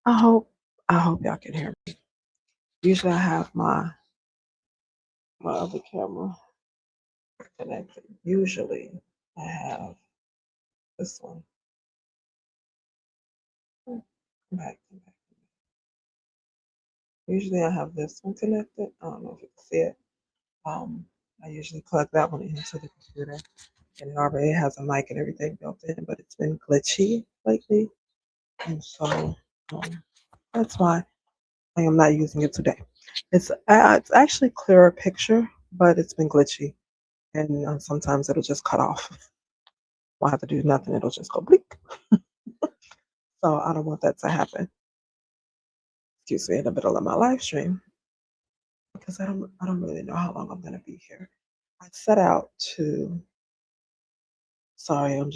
I hope I hope y'all can hear me. Usually I have my other camera connected. Usually I have this one. Come back, come back. Usually I have this one connected. I don't know if you can see it. Um, I usually plug that one into the computer, and it already has a mic and everything built in, but it's been glitchy lately, and so um, that's why I am not using it today. It's actually clearer picture, but it's been glitchy, and sometimes it'll just cut off. Won't have to do nothing. It'll just go bleep. So I don't want that to happen. Excuse me, in the middle of my live stream because I don't really know how long I'm gonna be here. I set out to. Sorry, I'm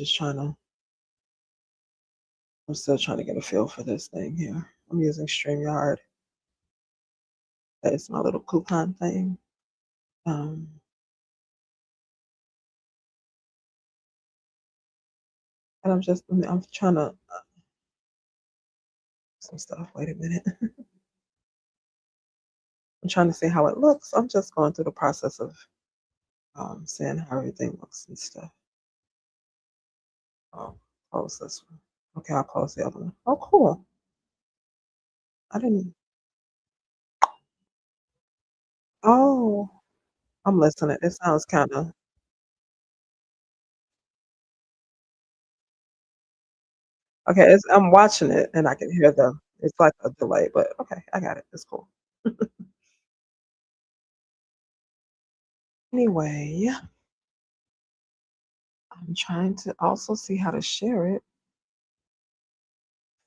still trying to get a feel for this thing here. I'm using StreamYard. That is my little coupon thing. Um, and I'm trying to some stuff. Wait a minute. I'm trying to see how it looks. I'm just going through the process of seeing how everything looks and stuff. Oh, close this one. Okay, I'll close the other one. Oh, cool. I didn't. Oh, I'm listening. It sounds kind of okay. I'm watching it and I can hear the. It's like a delay, but okay, I got it. It's cool. Anyway, I'm trying to also see how to share it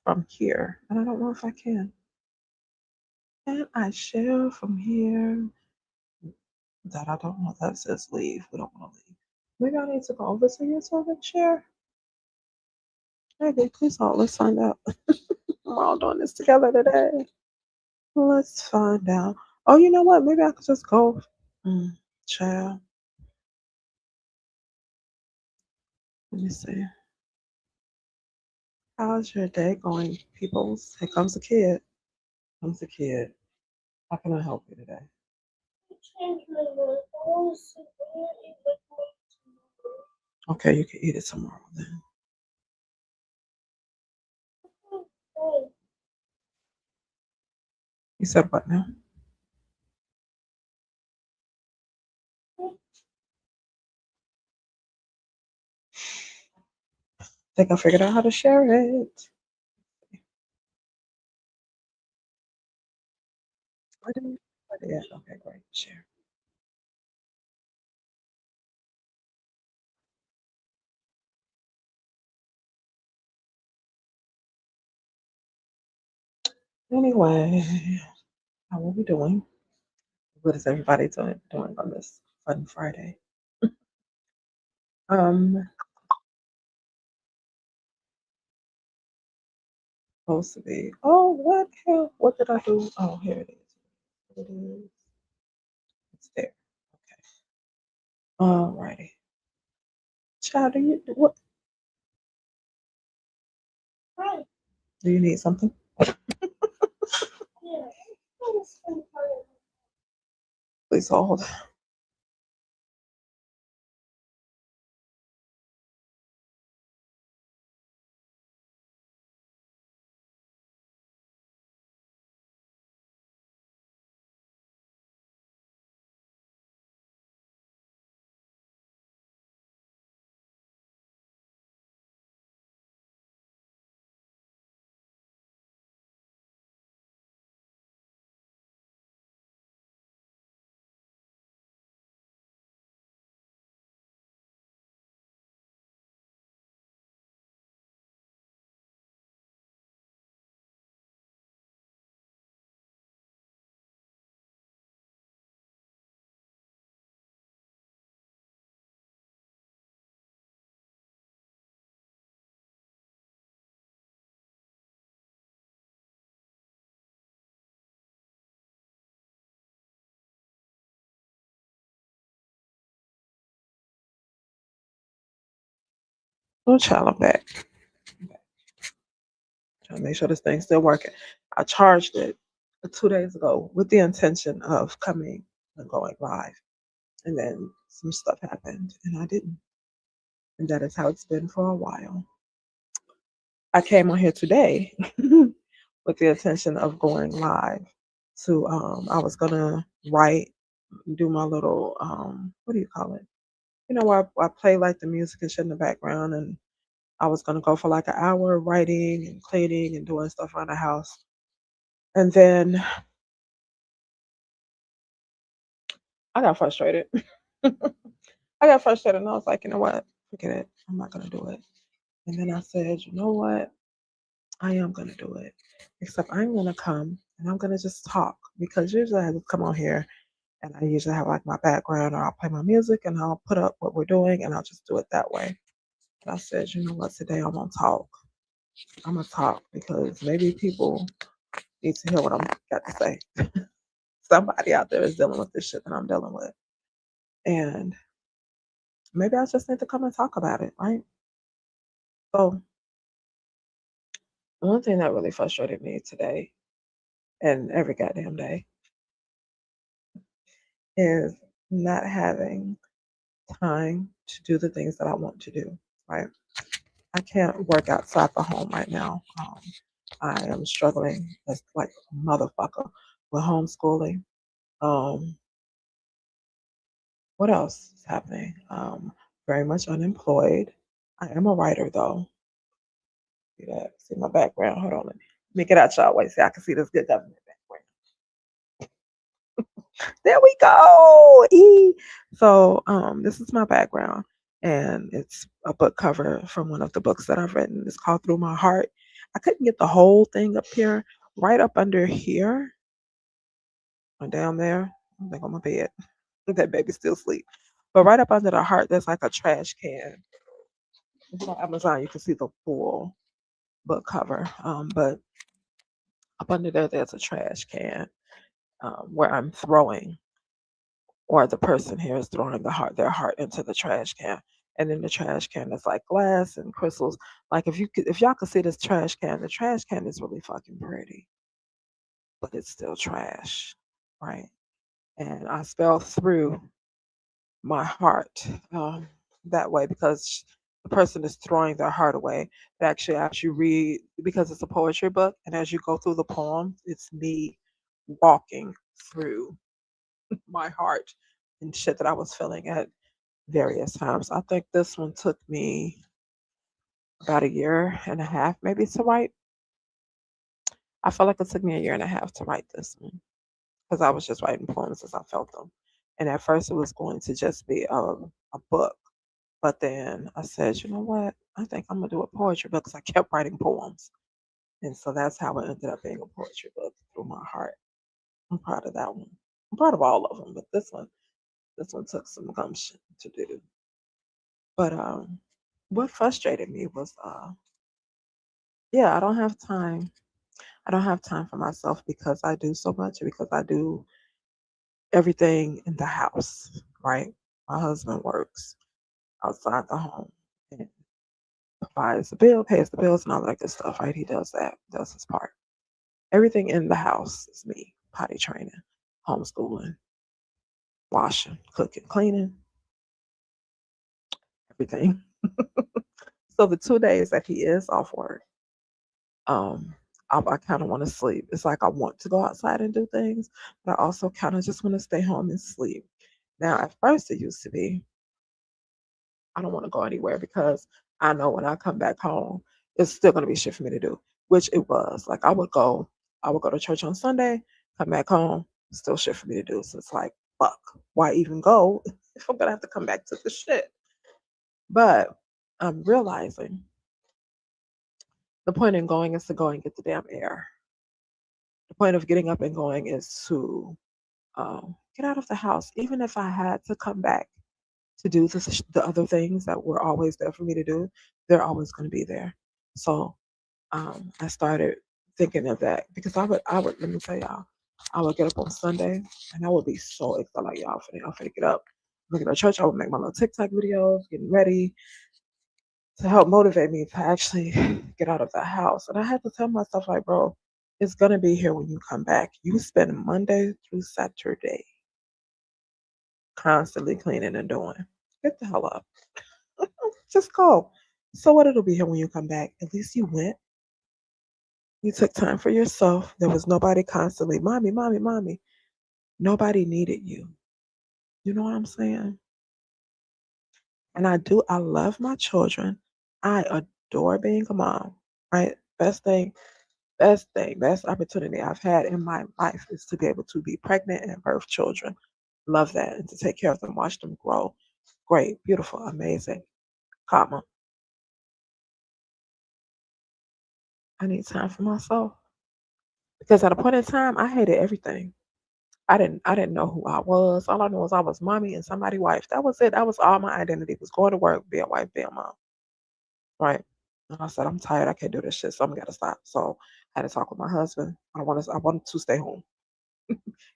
from here, and I don't know if I can. Can I share from here? That I don't know. That says leave. We don't want to leave. Maybe I need to go over to YouTube and share. Maybe. Please don't. Let's find out. We're all doing this together today. Let's find out. Oh, you know what? Maybe I could just go. Mm, child. Let me see. How's your day going, peoples? Here comes a kid. Comes a kid. How can I help you today? Okay, you can eat it tomorrow then. You said what now? Think I figured out how to share it. Where did where did it? Okay, great. Share. Anyway, how are we doing? What is everybody doing on this fun Friday? Um, supposed to be. Oh, what hell? What did I do? Oh, here it is. It is. It's there. Okay. Alrighty. Child, what? Do you need something? Please hold. Oh, child, I'm back. Trying to make sure this thing's still working. I charged it 2 days ago with the intention of coming and going live. And then some stuff happened and I didn't. And that is how it's been for a while. I came on here today with the intention of going live to I was gonna write, do my little what do you call it? Where I play like the music and shit in the background, and I was gonna go for like an hour writing and cleaning and doing stuff around the house. And then I got frustrated. I got frustrated and I was like, you know what? Forget it. I'm not gonna do it. And then I said, you know what? I am gonna do it. Except I'm gonna come and I'm gonna just talk because usually I just come on here and I usually have like my background or I'll play my music and I'll put up what we're doing and I'll just do it that way. But I said, you know what? Today I'm gonna talk. I'm gonna talk because maybe people need to hear what I'm got to say. Somebody out there is dealing with this shit that I'm dealing with. And maybe I just need to come and talk about it, right? So one thing that really frustrated me today and every goddamn day is not having time to do the things that I want to do, right? I can't work outside the home right now. I am struggling as like a motherfucker with homeschooling. Um, what else is happening? Very much unemployed. I am a writer though. See that? See my background? Hold on. Let me get out y'all way so I can see this good government background. There we go. So this is my background and it's a book cover from one of the books that I've written. It's called Through My Heart. I couldn't get the whole thing up here. Right up under here or down there. I think on my bed. That baby's still asleep. But right up under the heart, there's like a trash can. If you're on Amazon, you can see the full book cover. But up under there, there's a trash can where I'm throwing, or the person here is throwing their heart into the trash can. And in the trash can is like glass and crystals. Like if y'all could see this trash can, the trash can is really fucking pretty, but it's still trash, right? And I spell through my heart that way because the person is throwing their heart away. But actually, as you read, because it's a poetry book, and as you go through the poem, it's me walking through my heart and shit that I was feeling at various times. I think this one took me about a year and a half, maybe, to write. I feel like it took me a year and a half to write this one because I was just writing poems as I felt them. And at first, it was going to just be a book. But then I said, you know what? I think I'm gonna do a poetry book because I kept writing poems. And so that's how it ended up being a poetry book, Through My Heart. I'm proud of that one. I'm proud of all of them, but this one took some gumption to do. But what frustrated me was yeah, I don't have time. I don't have time for myself because I do so much, because I do everything in the house, right? My husband works outside the home and provides the bill, pays the bills, and all that good stuff, right? He does that, does his part. Everything in the house is me: potty training, homeschooling, washing, cooking, cleaning, everything. So the 2 days that he is off work, um, I kind of want to sleep. It's like I want to go outside and do things, but I also kind of just want to stay home and sleep. Now, at first, it used to be I don't want to go anywhere because I know when I come back home, it's still going to be shit for me to do, which it was. Like I would go to church on Sunday, come back home, still shit for me to do. So it's like, fuck, why even go if I'm gonna have to come back to the shit? But I'm realizing the point in going is to go and get the damn air. The point of getting up and going is to get out of the house, even if I had to come back to do the other things that were always there for me to do, they're always going to be there. So I started thinking of that because let me tell y'all, I would get up on Sunday and I would be so excited, like I'm finna get up, look at the church. I would make my little TikTok videos, getting ready to help motivate me to actually get out of the house. And I had to tell myself, like, bro, it's gonna be here when you come back. You spend Monday through Saturday constantly cleaning and doing. Get the hell up. Just go. So what, it'll be here when you come back. At least you went. You took time for yourself. There was nobody constantly, mommy, mommy, mommy. Nobody needed you. You know what I'm saying? And I love my children. I adore being a mom. Right? Best opportunity I've had in my life is to be able to be pregnant and birth children. Love that. And to take care of them, watch them grow. Great, beautiful, amazing, comma. I need time for myself. Because at a point in time I hated everything. I didn't know who I was. All I knew was I was mommy and somebody's wife. That was it. That was all my identity was going to work, be a wife, be a mom. Right. And I said, I'm tired, I can't do this shit, so I'm gonna stop. So I had to talk with my husband. I wanted to stay home.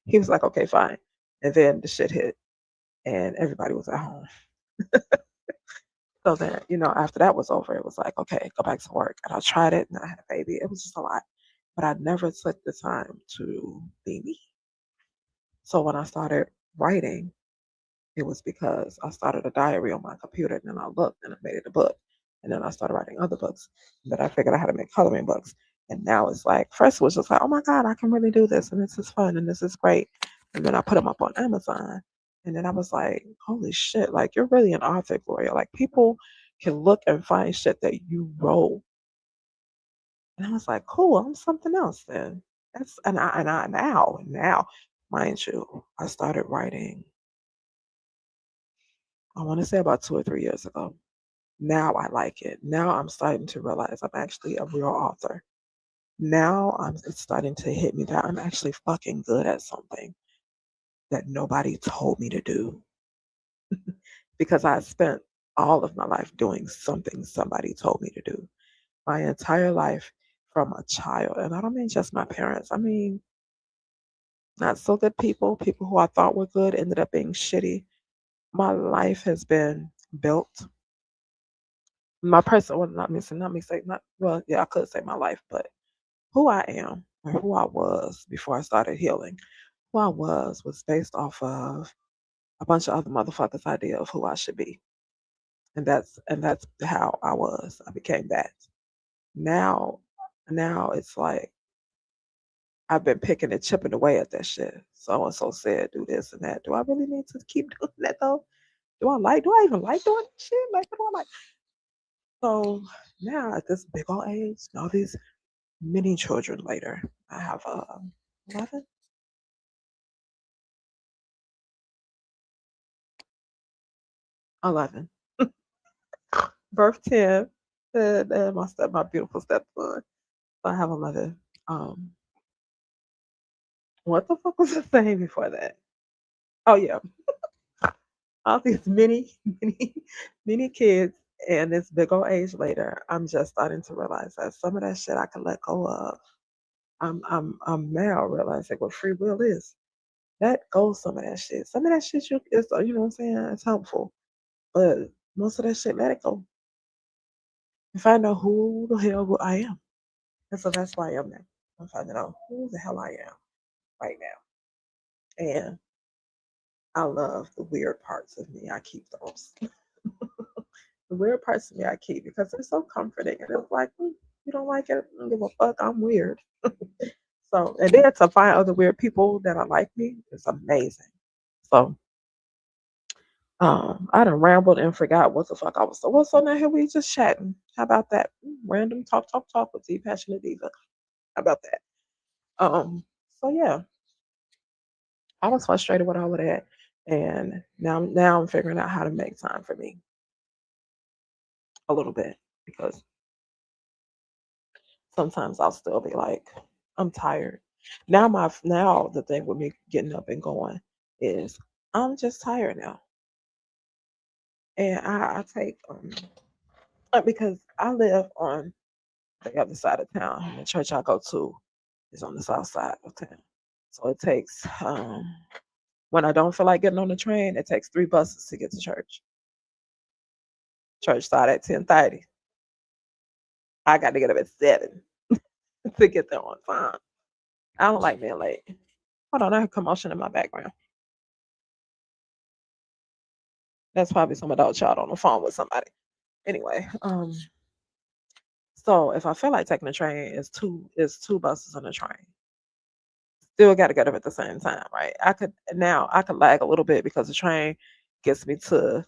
He was like, okay, fine. And then the shit hit and everybody was at home. So then, after that was over, it was like, okay, go back to work. And I tried it and I had a baby. It was just a lot. But I never took the time to be me. So when I started writing, it was because I started a diary on my computer and then I looked and I made it a book. And then I started writing other books. But I figured I had to make coloring books. And now it's like, first it was just like, oh my God, I can really do this. And this is fun and this is great. And then I put them up on Amazon. And then I was like, holy shit, like you're really an author, Gloria. Like people can look and find shit that you wrote. And I was like, cool, I'm something else then. And I now, mind you, I started writing, I want to say about 2 or 3 years ago. Now I like it. Now I'm starting to realize I'm actually a real author. Now it's starting to hit me that I'm actually fucking good at something that nobody told me to do because I spent all of my life doing something somebody told me to do. My entire life from a child. And I don't mean just my parents. I mean not so good people who I thought were good ended up being shitty. My life has been built. My person, well, not me say, not, well, yeah, I could say my life, but who I am or who I was before I started healing, who I was based off of a bunch of other motherfuckers' idea of who I should be. And that's how I was. I became that. Now, now it's like I've been picking and chipping away at that shit. So and so said, do this and that. Do I really need to keep doing that though? Do I even like doing that shit? Like, what do I like? So now at this big old age, all these many children later, I have 11, 11. Birth 10, and my beautiful stepson. So I have 11. Um, what the fuck was I saying before that? Oh yeah, all these many, many, many kids, and this big old age later, I'm just starting to realize that some of that shit I can let go of. I'm now realizing what free will is. Let go some of that shit. Some of that shit you know what I'm saying? It's helpful. But most of that shit, let it go. And find out who the hell I am. And so that's why I am now. I'm finding out who the hell I am right now. And I love the weird parts of me. I keep those. The weird parts of me I keep because they're so comforting. And it's like, you don't like it? I don't give a fuck. I'm weird. So, and then to find other weird people that are like me is amazing. So, I done rambled and forgot what the fuck I was. So, what's on that here? We just chatting. How about that? Random talk with the passionate diva. How about that? So yeah, I was frustrated with all of that, and now I'm figuring out how to make time for me a little bit because sometimes I'll still be like, I'm tired. Now the thing with me getting up and going is I'm just tired now, and I take because I live on the other side of town, and the church I go to is on the south side of town. So it takes when I don't feel like getting on the train, it takes 3 buses to get to church. Church started at 10:30. I got to get up at 7 to get there on time. I don't like being late. Hold on, I have commotion in my background. That's probably some adult child on the phone with somebody. Anyway, so if I feel like taking the train, it's two buses on the train. Still got to get up at the same time, right? I could lag a little bit because the train gets me to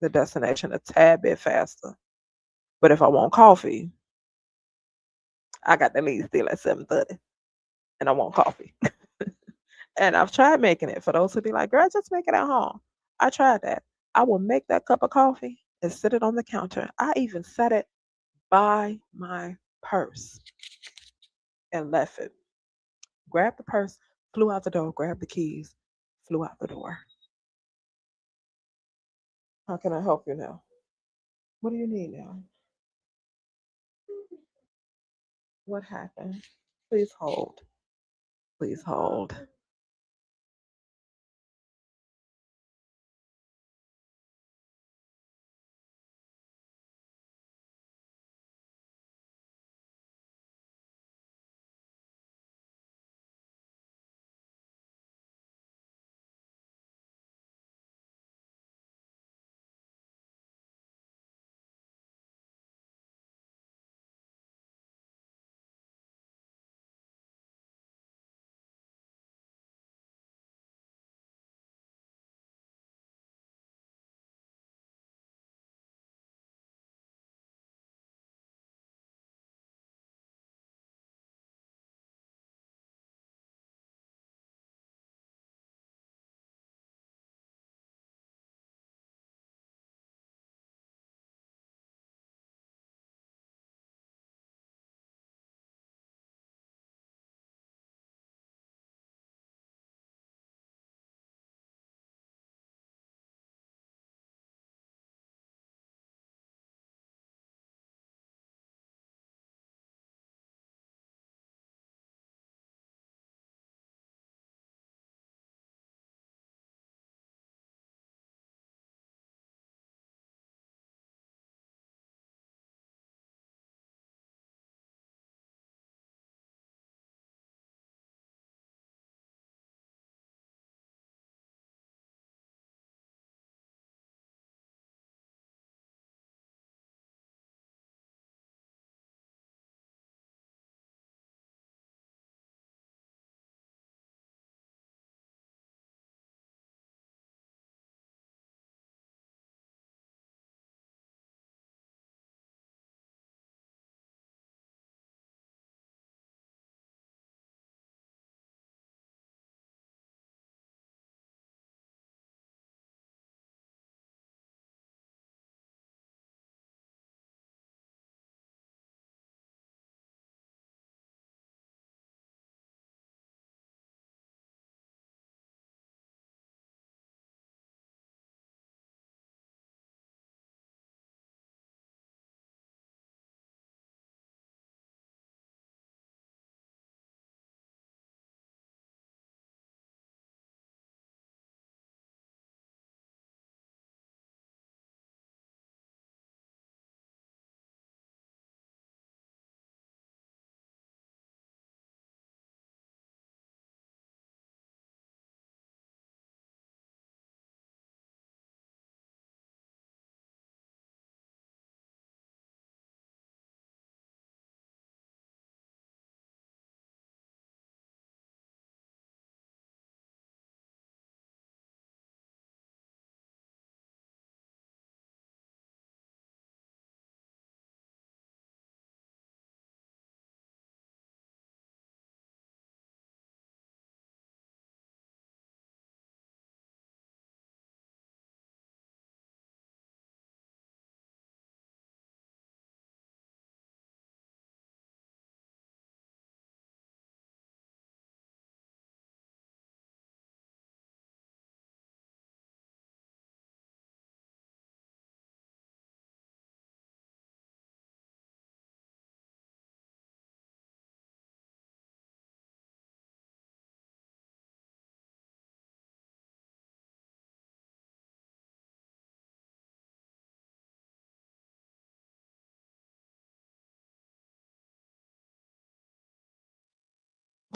the destination a tad bit faster. But if I want coffee, I got to leave still at 7:30, and I want coffee. And I've tried making it for those who be like, "Girl, just make it at home." I tried that. I will make that cup of coffee and sit it on the counter. I even set it by my purse and left it. Grabbed the purse, flew out the door, grabbed the keys, flew out the door. How can I help you now? What do you need now? What happened? Please hold. Please hold.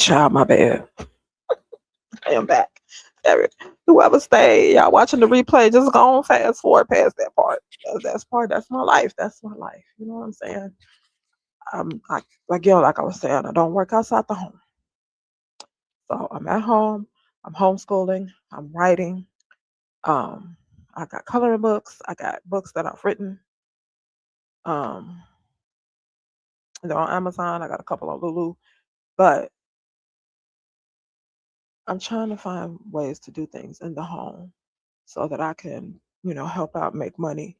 Child, my bad. I am back. Whoever stayed, y'all watching the replay, just go on fast forward past that part. That's my life. That's my life. You know what I'm saying? Like I was saying, I don't work outside the home. So I'm at home. I'm homeschooling. I'm writing. Um, I got coloring books. I got books that I've written. Um, they're on Amazon. I got a couple on Lulu, but I'm trying to find ways to do things in the home so that I can, help out, make money,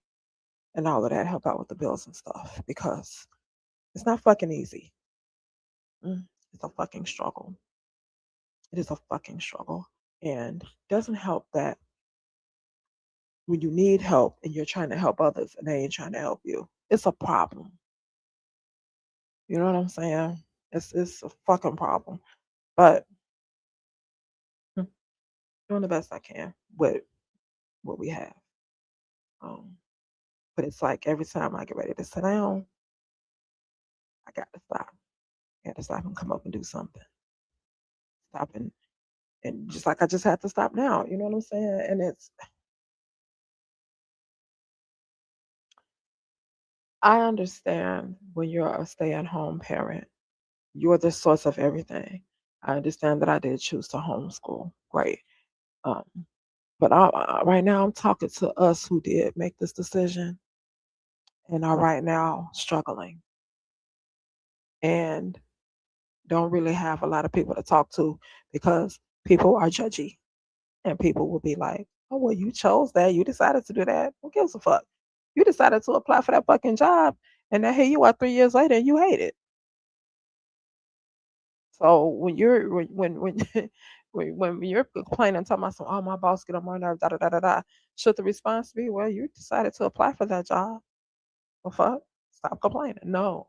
and all of that, help out with the bills and stuff because it's not fucking easy. It's a fucking struggle. It is a fucking struggle. And it doesn't help that when you need help and you're trying to help others and they ain't trying to help you, it's a problem. You know what I'm saying? It's a fucking problem. But doing the best I can with what we have. Um, but it's like every time I get ready to sit down, I got to stop. I got to stop and come up and do something. Stop and just like I just had to stop now. You know what I'm saying? And I understand when you're a stay-at-home parent, you're the source of everything. I understand that I did choose to homeschool. Great. Um, but right now, I'm talking to us who did make this decision and are right now struggling and don't really have a lot of people to talk to because people are judgy and people will be like, oh, well, you chose that. You decided to do that. Who gives a fuck? You decided to apply for that fucking job and then here you are 3 years later and you hate it. So when you're when when you're complaining, talking about some, oh my boss get on my nerves, da da da da da, should the response be, well, you decided to apply for that job? The fuck? Stop complaining. No.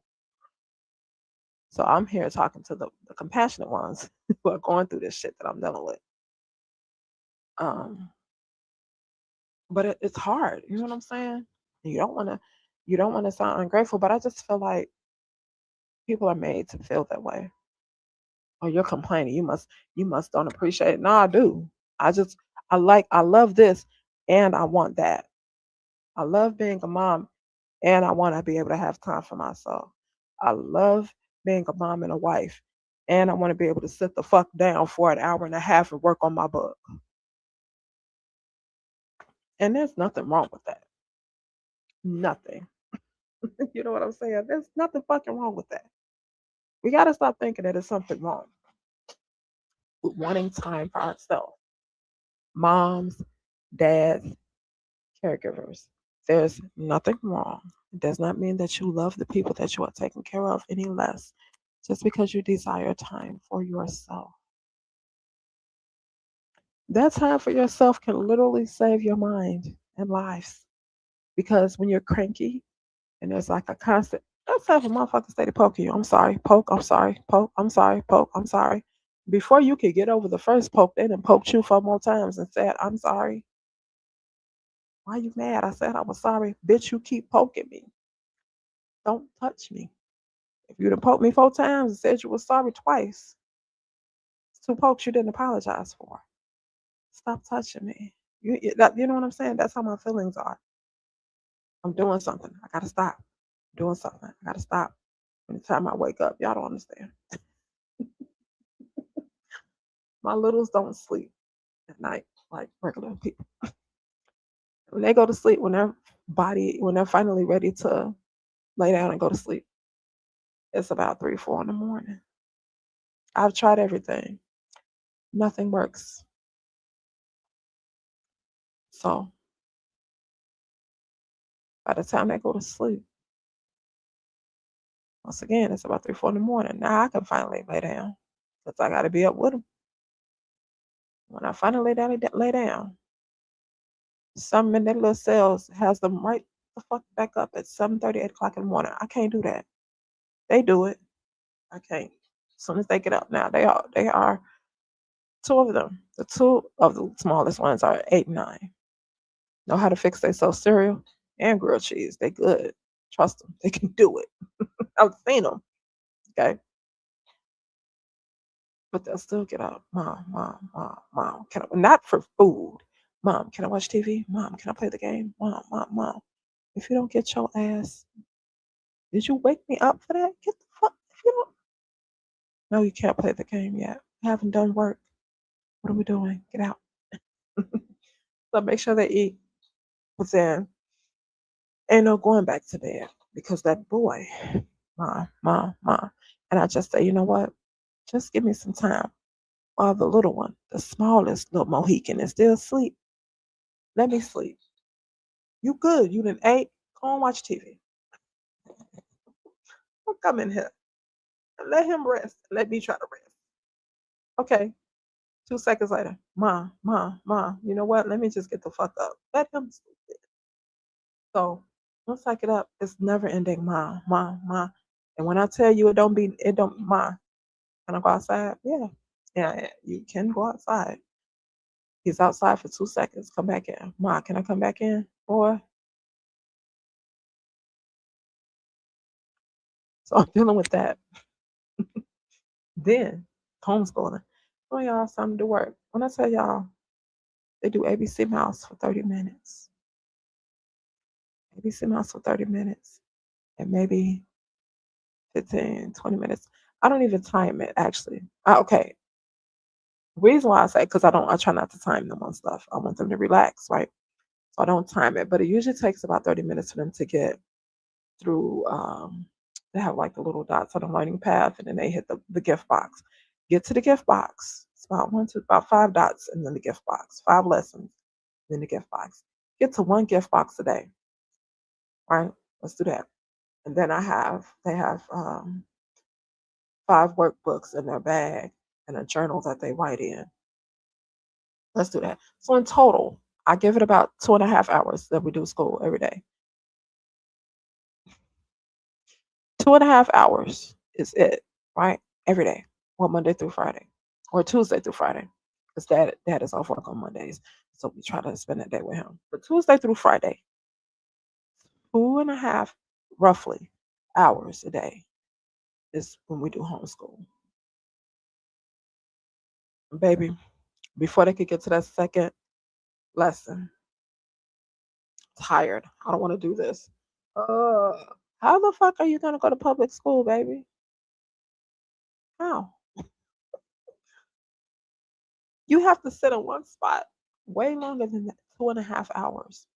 So I'm here talking to the compassionate ones who are going through this shit that I'm dealing with. Um, but it's hard. You know what I'm saying? You don't want to sound ungrateful, but I just feel like people are made to feel that way. Oh, you're complaining. You must don't appreciate it. No, I do. I just I love this and I want that. I love being a mom and I want to be able to have time for myself. I love being a mom and a wife and I want to be able to sit the fuck down for an hour and a half and work on my book. And there's nothing wrong with that. Nothing. You know what I'm saying? There's nothing fucking wrong with that. We got to stop thinking that there's something wrong with wanting time for ourselves. Moms, dads, caregivers. There's nothing wrong. It does not mean that you love the people that you are taking care of any less just because you desire time for yourself. That time for yourself can literally save your mind and lives. Because when you're cranky and there's like a constant, let's have a motherfucker stay to poke you. I'm sorry, poke, I'm sorry, poke, I'm sorry, poke, I'm sorry. Before you could get over the first poke, they done poked you 4 more times and said, I'm sorry. Why you mad? I said I was sorry. Bitch, you keep poking me. Don't touch me. If you'd have poked me 4 times and said you were sorry twice, it's 2 pokes you didn't apologize for. Stop touching me. You know what I'm saying? That's how my feelings are. I'm doing something. I gotta stop. I'm doing something. I gotta stop. Anytime I wake up, y'all don't understand. My littles don't sleep at night like regular people. When they go to sleep, when they're finally ready to lay down and go to sleep, it's about 3, 4 in the morning. I've tried everything. Nothing works. So by the time they go to sleep, once again, it's about 3, 4 in the morning. Now I can finally lay down because I got to be up with them. When I finally lay down, some in their little cells has them right the fuck back up at 7:30, 8 o'clock in the morning. I can't do that. They do it. I can't. As soon as they get up now, they are 2 of them. The 2 of the smallest ones are 8 and 9. Know how to fix themselves cereal and grilled cheese. They good. Trust them. They can do it. I've seen them. Okay. but they'll still get up. Mom, mom, mom, mom. Can I, not for food. Mom, can I watch TV? Mom, can I play the game? Mom, mom, mom. If you don't get your ass, did you wake me up for that? Get the fuck. If you don't, no, you can't play the game yet. I haven't done work. What are we doing? Get out. So make sure they eat. But then ain't no going back to bed because that boy, mom. And I just say, you know what? Just give me some time while the little one, the smallest little Mohican, is still asleep. Let me sleep. You good. You done ate. Go on watch TV. Don't come in here. And let him rest. Let me try to rest. Okay. 2 seconds later. Ma. You know what? Let me just get the fuck up. Let him sleep. So once I get up, it's never ending ma. And when I tell you it don't ma. Can I go outside? Yeah. Yeah, you can go outside. He's outside for 2 seconds. Come back in. Ma, can I come back in? Boy. So I'm dealing with that. Then homeschooling. Oh y'all something to work. When I tell y'all they do ABC Mouse for 30 minutes. ABC Mouse for 30 minutes and maybe 15, 20 minutes. I don't even time it actually. Okay. Reason why I say because I try not to time them on stuff. I want them to relax, right? So I don't time it. But it usually takes about 30 minutes for them to get through they have like the little dots on the learning path and then they hit the gift box. Get to the gift box. It's about 5 dots and then the gift box. 5 lessons, then the gift box. Get to one gift box a day. Right? Let's do that. And then they have 5 workbooks in their bag and a journal that they write in. Let's do that. So in total, I give it about 2.5 hours that we do school every day. 2.5 hours is it, right? Every day. Well, Monday through Friday. Or Tuesday through Friday. Because dad is off work on Mondays. So we try to spend that day with him. But Tuesday through Friday, 2.5 roughly hours a day is when we do homeschool. Baby, before they could get to that second lesson, tired. I don't want to do this. Uh, how the fuck are you gonna go to public school, baby? How? You have to sit in one spot way longer than that, 2.5 hours.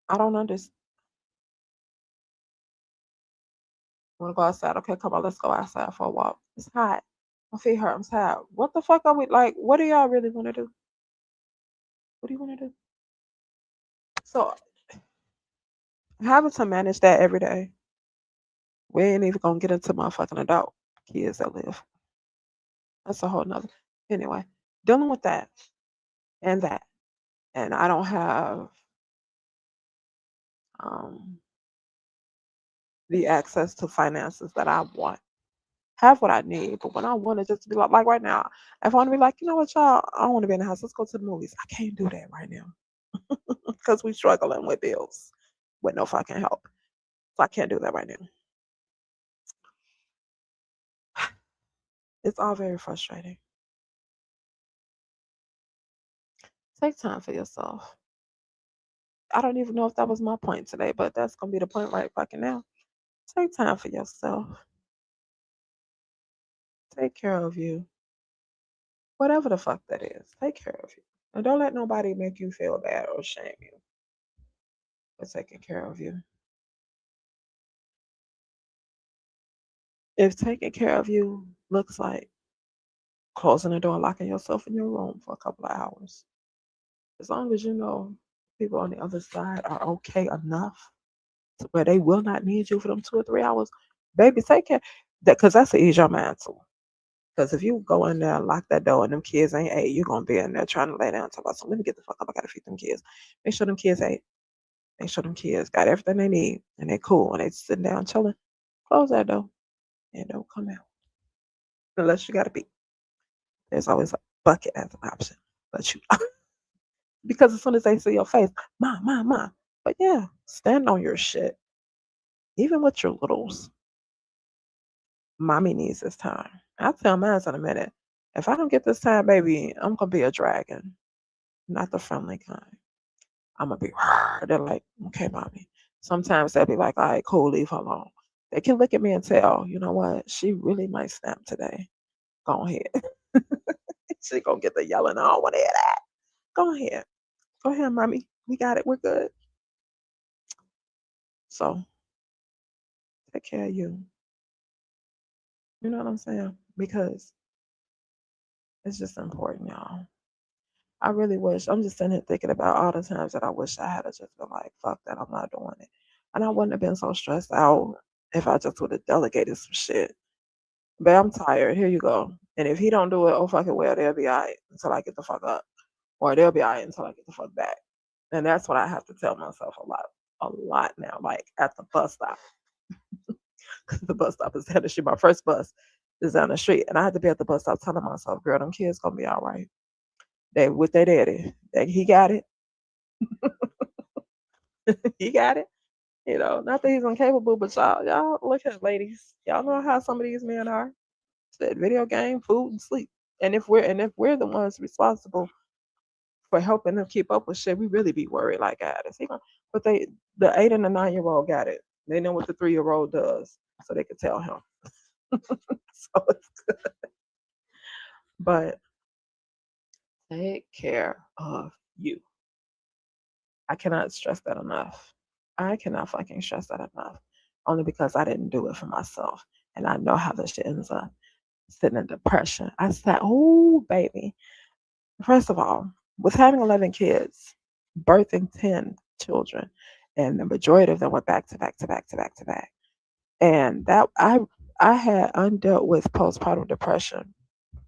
I don't understand. Want to go outside? Okay, come on, let's go outside for a walk. It's hot. My feet hurt. I'm tired. What the fuck are we like? What do y'all really want to do? What do you want to do? So having to manage that every day, we ain't even gonna get into motherfucking adult kids that live. That's a whole nother. Anyway, dealing with that and that, and I don't have um, the access to finances that I want. Have what I need, but when I want to just be like right now, if I want to be like, you know what, y'all, I don't want to be in the house. Let's go to the movies. I can't do that right now because we struggling with bills with no fucking help. So I can't do that right now. It's all very frustrating. Take time for yourself. I don't even know if that was my point today, but that's gonna be the point right fucking now. Take time for yourself. Take care of you. Whatever the fuck that is. Take care of you. And don't let nobody make you feel bad or shame you for taking care of you. If taking care of you looks like closing the door and locking yourself in your room for a couple of hours, as long as you know people on the other side are okay enough to where they will not need you for them 2 or 3 hours, baby, take care. That because that's to ease your mind too. Because if you go in there and lock that door and them kids ain't ate, you're gonna be in there trying to lay down and talk about so let me get the fuck up. I gotta feed them kids. Make sure them kids ate. Make sure them kids got everything they need and they cool and they sitting down chilling. Close that door and don't come out. Unless you gotta be. There's always a bucket as an option. But you because as soon as they see your face, ma. But yeah, stand on your shit. Even with your littles. Mommy needs this time. I'll tell mine in a minute. If I don't get this time, baby, I'm gonna be a dragon, not the friendly kind. I'm gonna be. They're like, okay, mommy. Sometimes they'll be like, all right, cool, leave her alone. They can look at me and tell, you know what, she really might snap today. Go ahead. She gonna get the yelling. I don't want to hear that. Go ahead. Go ahead, mommy. We got it. We're good. So take care of you. You know what I'm saying? Because it's just important, y'all. I really wish. I'm just sitting here thinking about all the times that I wish I had just been like, fuck that, I'm not doing it. And I wouldn't have been so stressed out if I just would have delegated some shit. But I'm tired. Here you go. And if he don't do it, oh fucking well, they'll be alright until I get the fuck up. Or they'll be alright until I get the fuck back. And that's what I have to tell myself a lot now, like at the bus stop. The bus stop is down the street. My first bus is down the street. And I had to be at the bus stop telling myself, girl, them kids gonna be all right. They with their daddy. He got it. He got it. You know, not that he's incapable, but y'all look at ladies. Y'all know how some of these men are. It's that video game, food, and sleep. And if we're the ones responsible for helping them keep up with shit, we really be worried like, God, is he gonna but the 8 and the 9-year-old got it. They know what the 3-year-old does, so they could tell him. So it's good. But take care of you. I cannot stress that enough. I cannot fucking stress that enough. Only because I didn't do it for myself. And I know how this shit ends up. Sitting in depression. I said, oh, baby. First of all, with having 11 kids, birthing 10 children, and the majority of them were back to back to back to back to back. And that I had undealt with postpartum depression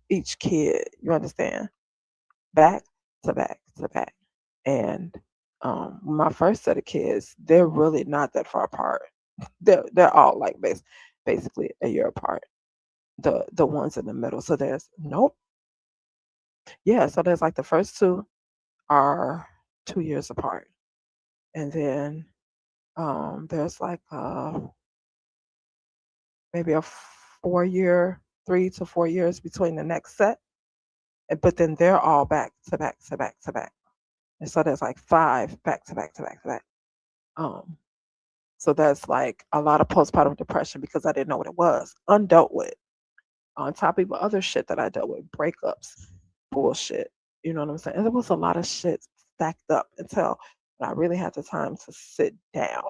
each kid, you understand? Back to back to back. And my first set of kids, they're really not that far apart. They're all like basically a year apart. The ones in the middle. So there's nope. Yeah, so there's like the first two are 2 years apart. And then there's like maybe a 4 year, 3 to 4 years between the next set. But then they're all back to back to back to back. And so there's like five back to back to back to back. Um, so that's like a lot of postpartum depression because I didn't know what it was, undealt with. On top of other shit that I dealt with, breakups, bullshit. You know what I'm saying? And there was a lot of shit stacked up until I really had the time to sit down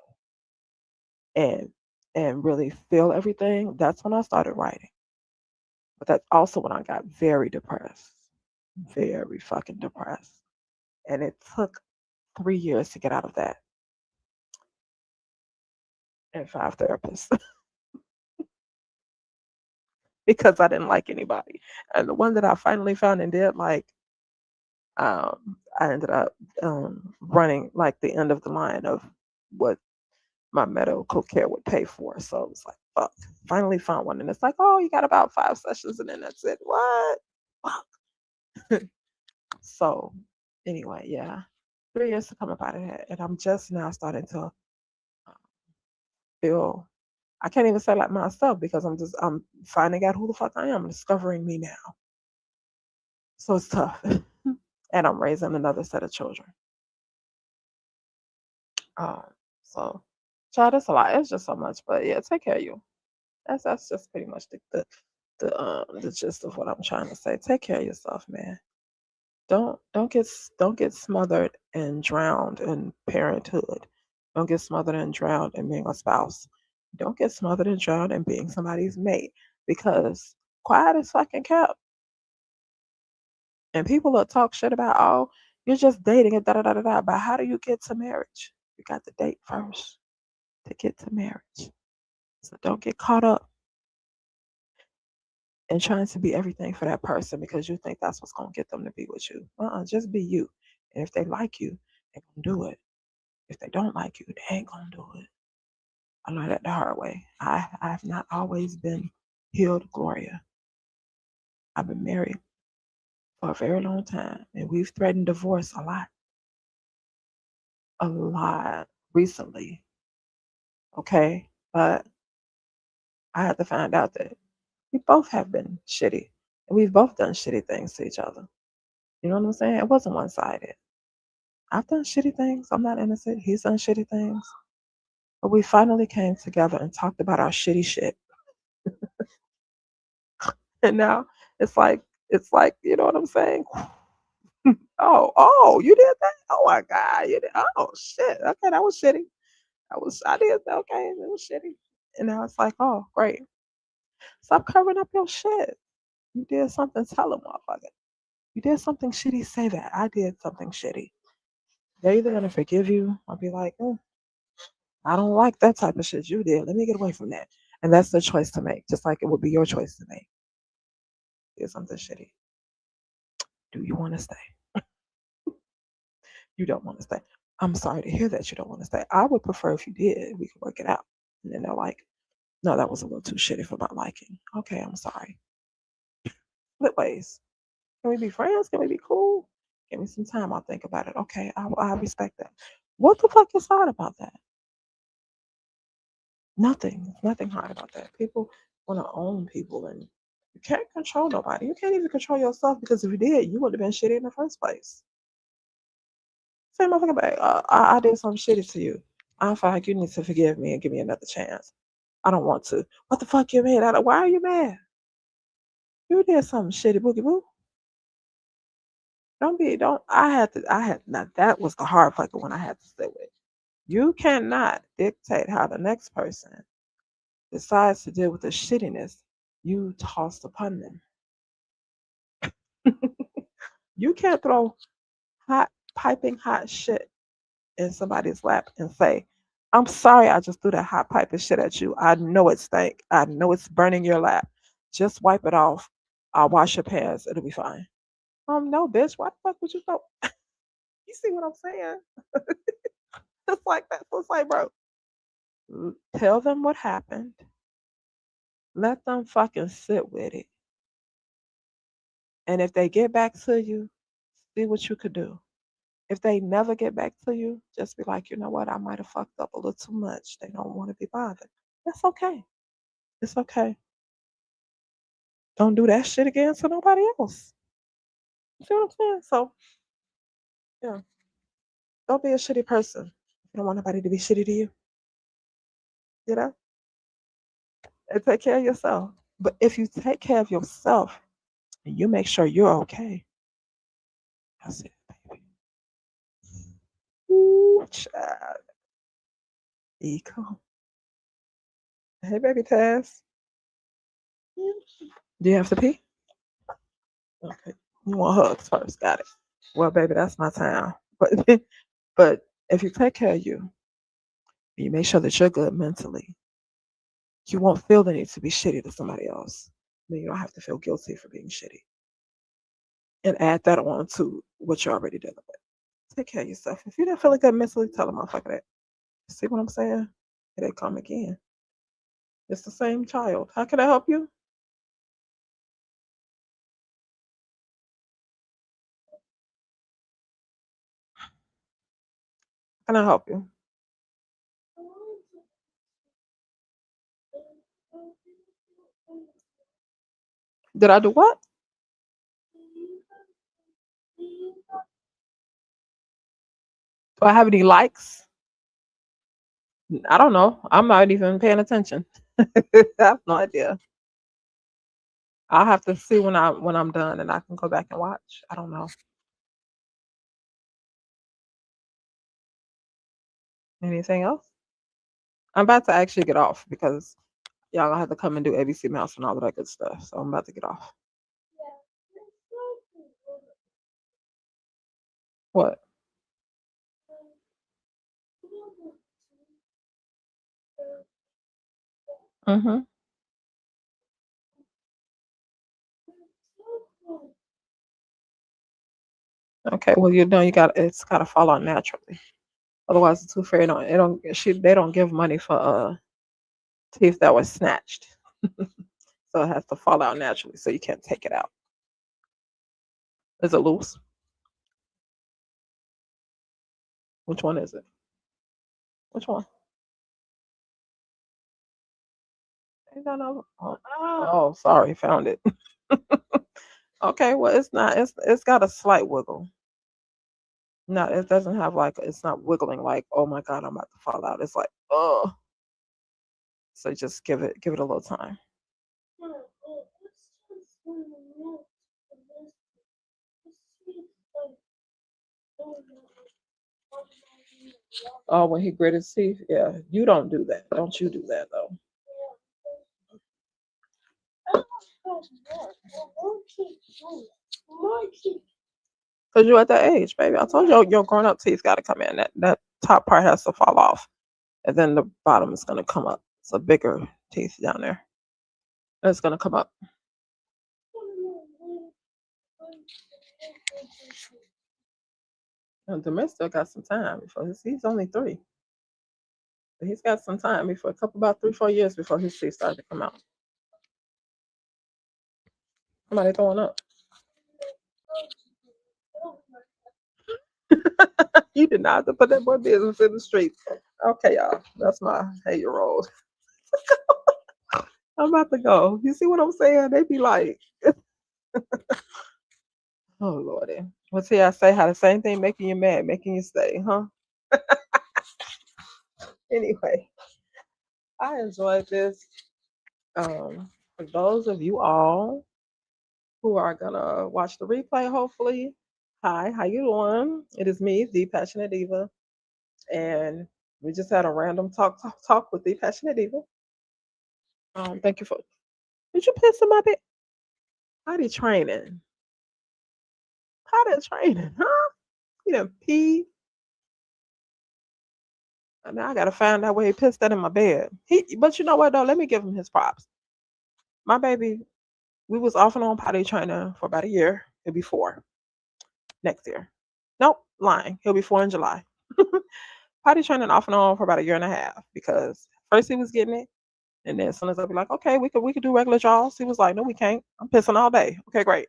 and really feel everything. That's when I started writing. But that's also when I got very depressed, very fucking depressed, and it took 3 years to get out of that, and 5 therapists because I didn't like anybody. And the one that I finally found and did like, I ended up running like the end of the line of what my medical care would pay for. So it was like, fuck. Finally found one, and it's like, oh, you got about 5 sessions, and then that's it. What? Fuck. So anyway, yeah, 3 years to come up out of that, and I'm just now starting to feel. I can't even say like myself because I'm finding out who the fuck I am, discovering me now. So it's tough, and I'm raising another set of children. Uh, so, child, it's a lot. It's just so much, but yeah, take care of you. That's just pretty much the gist of what I'm trying to say. Take care of yourself, man. Don't get smothered and drowned in parenthood. Don't get smothered and drowned in being a spouse. Don't get smothered and drowned in being somebody's mate because quiet is fucking kept. And people will talk shit about, oh, you're just dating and da da da da da. But how do you get to marriage? You got to date first to get to marriage. So don't get caught up in trying to be everything for that person because you think that's what's gonna get them to be with you. Just be you. And if they like you, they're gonna do it. If they don't like you, they ain't gonna do it. I learned that the hard way. I've not always been healed, Gloria. I've been married for a very long time, and we've threatened divorce a lot recently. Okay, but I had to find out that We both have been shitty. And we've both done shitty things to each other. You know what I'm saying? It wasn't one sided. I've done shitty things. I'm not innocent. He's done shitty things. But we finally came together and talked about our shitty shit. And now it's like, you know what I'm saying? Oh, you did that? Oh my God, you did. Oh shit. Okay, that was shitty. I did that. Okay, it was shitty. And now it's like, oh, great. Stop covering up your shit. You did something, tell them, motherfucker. You did something shitty, say that. I did something shitty. They're either gonna forgive you or be like, I don't like that type of shit you did. Let me get away from that. And that's their choice to make, just like it would be your choice to make. Did something shitty. Do you want to stay? You don't want to stay. I'm sorry to hear that you don't want to stay. I would prefer if you did, we could work it out. And then they're like, no, that was a little too shitty for my liking. Okay, I'm sorry. Split ways. Can we be friends? Can we be cool? Give me some time. I'll think about it. Okay, I respect that. What the fuck is hard about that? Nothing. Nothing hard about that. People want to own people, and you can't control nobody. You can't even control yourself, because if you did, you would have been shitty in the first place. Say, motherfucker, back. I did something shitty to you. I feel like you need to forgive me and give me another chance. I don't want to. What the fuck you mad? Why are you mad? You did something shitty, boogie boo. Don't. Now that was the hard fucking one I had to sit with. You cannot dictate how the next person decides to deal with the shittiness you tossed upon them. You can't throw piping hot shit in somebody's lap and say, I'm sorry I just threw that hot piping shit at you. I know it stank. I know it's burning your lap. Just wipe it off. I'll wash your pants. It'll be fine. No, bitch. Why the fuck would you go? You see what I'm saying? Just like that. So it's like, bro, tell them what happened. Let them fucking sit with it. And if they get back to you, see what you could do. If they never get back to you, just be like, you know what, I might have fucked up a little too much. They don't want to be bothered. That's okay. It's okay. Don't do that shit again to nobody else. You see what I'm saying? So, yeah, don't be a shitty person. You don't want nobody to be shitty to you, you know? And take care of yourself. But if you take care of yourself and you make sure you're okay, that's it, baby. Ooh, child. Eco. Hey, baby Tess. Do you have to pee? Okay. You want hugs first. Got it. Well, baby, that's my time. But but if you take care of you, you make sure that you're good mentally, you won't feel the need to be shitty to somebody else. Then you don't have to feel guilty for being shitty. And add that on to what you're already dealing with. Take care of yourself. If you're not feeling good mentally, tell a motherfucker that. See what I'm saying? Here they come again. It's the same child. How can I help you? How can I help you? Did I do what? Do I have any likes? I don't know. I'm not even paying attention. I have no idea. I'll have to see when I'm done, and I can go back and watch. I don't know. Anything else? I'm about to actually get off because y'all gonna have to come and do ABC Mouse and all of that good stuff. So I'm about to get off. What? Mhm. Okay. Well, you know, it's gotta fall out naturally. Otherwise, the tooth fairy don't. It don't. They don't give money for teeth that were snatched. So it has to fall out naturally. So you can't take it out. Is it loose? Which one is it? Which one? Ain't done no. Oh, sorry, found it. Okay, well, it's not. It's got a slight wiggle. No, it doesn't have like it's not wiggling like oh my god I'm about to fall out. It's like oh, so just give it a little time. Oh, when he grit his teeth, yeah, you don't do that. Don't you do that though? Cause you're at that age, baby. I told you your grown up teeth got to come in. That top part has to fall off, and then the bottom is gonna come up. It's a bigger teeth down there. It's gonna come up. And Demir still got some time before he's only 3. But he's got some time before a couple about 3 4 years before his teeth start to come out. Somebody throwing up. You did not have to put that boy business in the street. Okay, y'all. That's my 8-year old. I'm about to go. You see what I'm saying? They be like, oh lordy. What's here? I say how the same thing making you mad, making you stay, huh? Anyway, I enjoyed this. For those of you all who are gonna watch the replay, hopefully. Hi, how you doing? It is me, the Passionate Diva, and we just had a random talk with the Passionate Diva. Thank you for. Did you piss in my bed? Potty training. Potty training, huh? You done pee. Now I gotta find out where he pissed that in my bed. But you know what though? Let me give him his props. My baby, we was off and on potty training for about a year. It'll be 4 next year. Nope, lying. He'll be 4 in July. Potty training off and on for about a year and a half because first he was getting it, and then as soon as I be like, okay, we could do regular jaws. He was like, no, we can't. I'm pissing all day. Okay, great.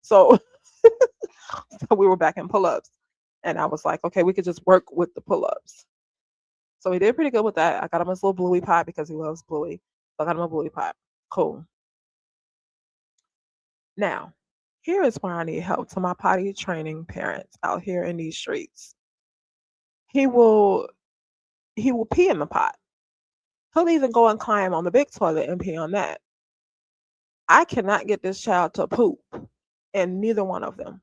So, so we were back in pull-ups, and I was like, okay, we could just work with the pull-ups. So he did pretty good with that. I got him his little bluey pot because he loves bluey. So I got him a bluey pot. Cool. Now, here is where I need help to my potty training parents out here in these streets. He will he will pee in the pot. He'll even go and climb on the big toilet and pee on that. I cannot get this child to poop in neither one of them.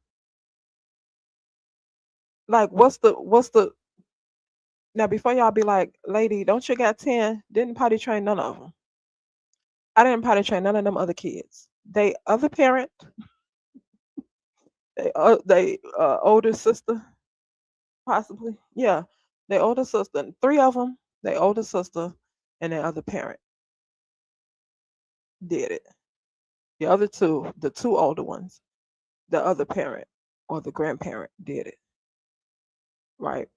Like, what's the now before y'all be like, lady, don't you got 10? Didn't potty train none of them. I didn't potty train none of them other kids. They other parent, they older sister, possibly. Yeah. Their older sister. 3 of them, their older sister and their other parent did it. The other 2, the 2 older ones, the other parent or the grandparent did it. Right?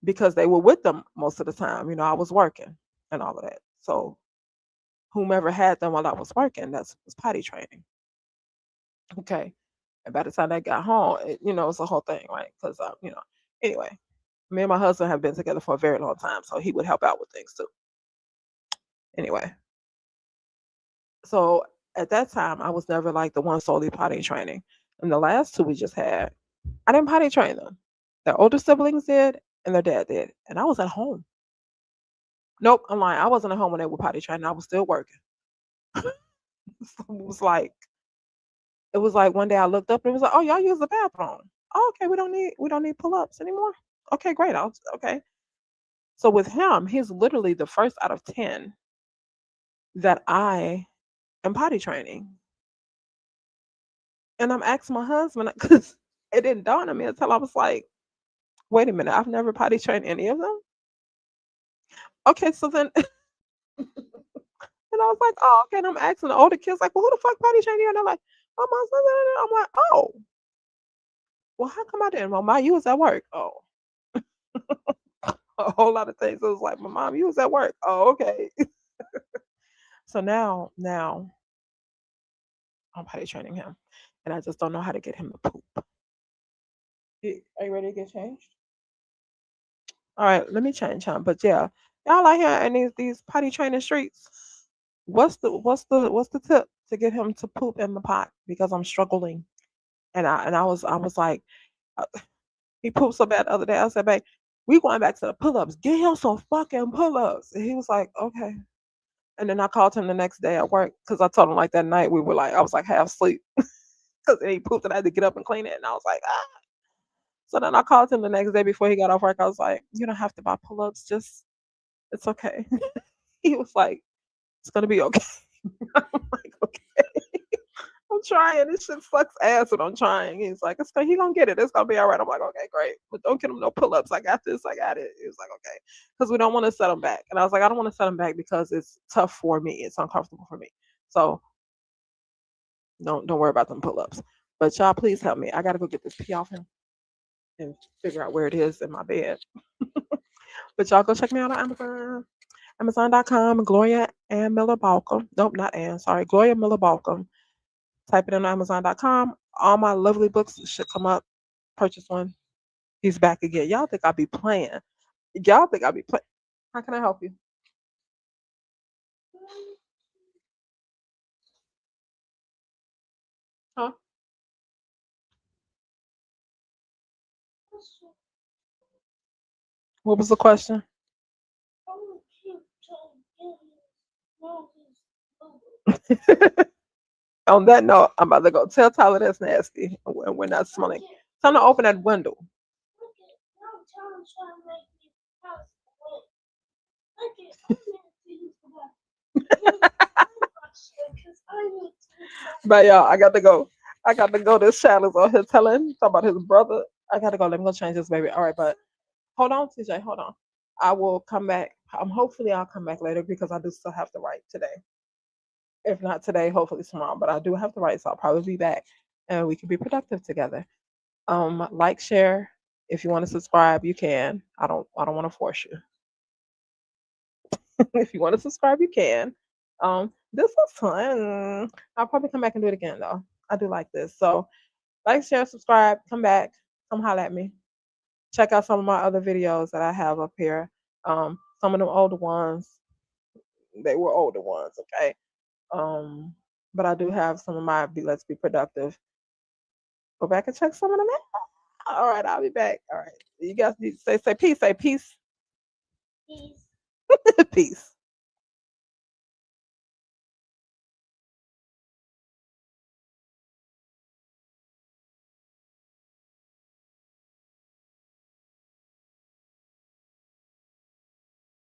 Because they were with them most of the time. I was working and all of that. So whomever had them while I was working, that's was potty training. Okay. And by the time they got home, it's a whole thing, right? Because anyway, me and my husband have been together for a very long time, so he would help out with things too. Anyway, so at that time, I was never like the one solely potty training. And the last 2 we just had, I didn't potty train them. Their older siblings did, and their dad did, and I was at home. Nope, I'm lying. I wasn't at home when they were potty training. I was still working. So it was like one day I looked up and it was like, oh, y'all use the bathroom. Oh, okay, we don't need pull-ups anymore. Okay, great. Okay. So with him, he's literally the first out of 10 that I am potty training. And I'm asking my husband because it didn't dawn on me until I was like, wait a minute, I've never potty trained any of them. Okay, so then and I was like, oh, okay. And I'm asking the older kids, like, well, who the fuck potty trained you? And they're like, my mom's I'm like, oh, well, how come I didn't? Well, my you was at work. Oh, a whole lot of things. It was like, my mom, you was at work. Oh, okay. So now I'm potty training him, and I just don't know how to get him to poop. Are you ready to get changed? All right, let me change him. But yeah, Y'all out here in these potty training streets. What's the tip to get him to poop in the pot? Because I'm struggling. And I was like, uh, he pooped so bad the other day. I said, babe, we going back to the pull-ups. Get him some fucking pull-ups. And he was like, okay. And then I called him the next day at work because I told him like that night we were like, I was like half asleep because he pooped and I had to get up and clean it. And I was like, ah. So then I called him the next day before he got off work. I was like, you don't have to buy pull-ups. Just, it's okay. He was like, it's going to be okay. I'm like, okay. I'm trying. This shit sucks ass, and I'm trying. He's like, he gonna get it. It's gonna be all right. I'm like, okay, great, but don't get him no pull ups. I got this. I got it. He was like, okay, because we don't want to set him back. And I was like, I don't want to set him back because it's tough for me. It's uncomfortable for me. So don't worry about them pull ups. But y'all, please help me. I gotta go get this pee off him and figure out where it is in my bed. But y'all go check me out on Amazon. Amazon.com, Gloria Ann Miller Balcom. Nope, not Ann, sorry. Gloria Miller Balcom. Type it in on Amazon.com. All my lovely books should come up. Purchase one. He's back again. Y'all think I be playing. Y'all think I be playing. How can I help you? Huh? What was the question? On that note, I'm about to go tell Tyler that's nasty. And we're not smelling. Tell him to open that window. But y'all, I got to go. I got to go. This child is on here telling talk about his brother. I got to go. Let me go change this baby. All right, but hold on, TJ. Hold on. I will come back. Hopefully I'll come back later because I do still have to write today. If not today, hopefully tomorrow. But I do have to write, so I'll probably be back and we can be productive together. Like, share. If you want to subscribe, you can. I don't want to force you. If you want to subscribe, you can. This was fun. I'll probably come back and do it again though. I do like this. So like, share, subscribe, come back, come holler at me. Check out some of my other videos that I have up here. Some of them older ones, they were older ones, okay. But I do have some of my Let's Be Productive. Go back and check some of them out. All right, I'll be back. All right, you guys say peace. Say peace. Peace. Peace.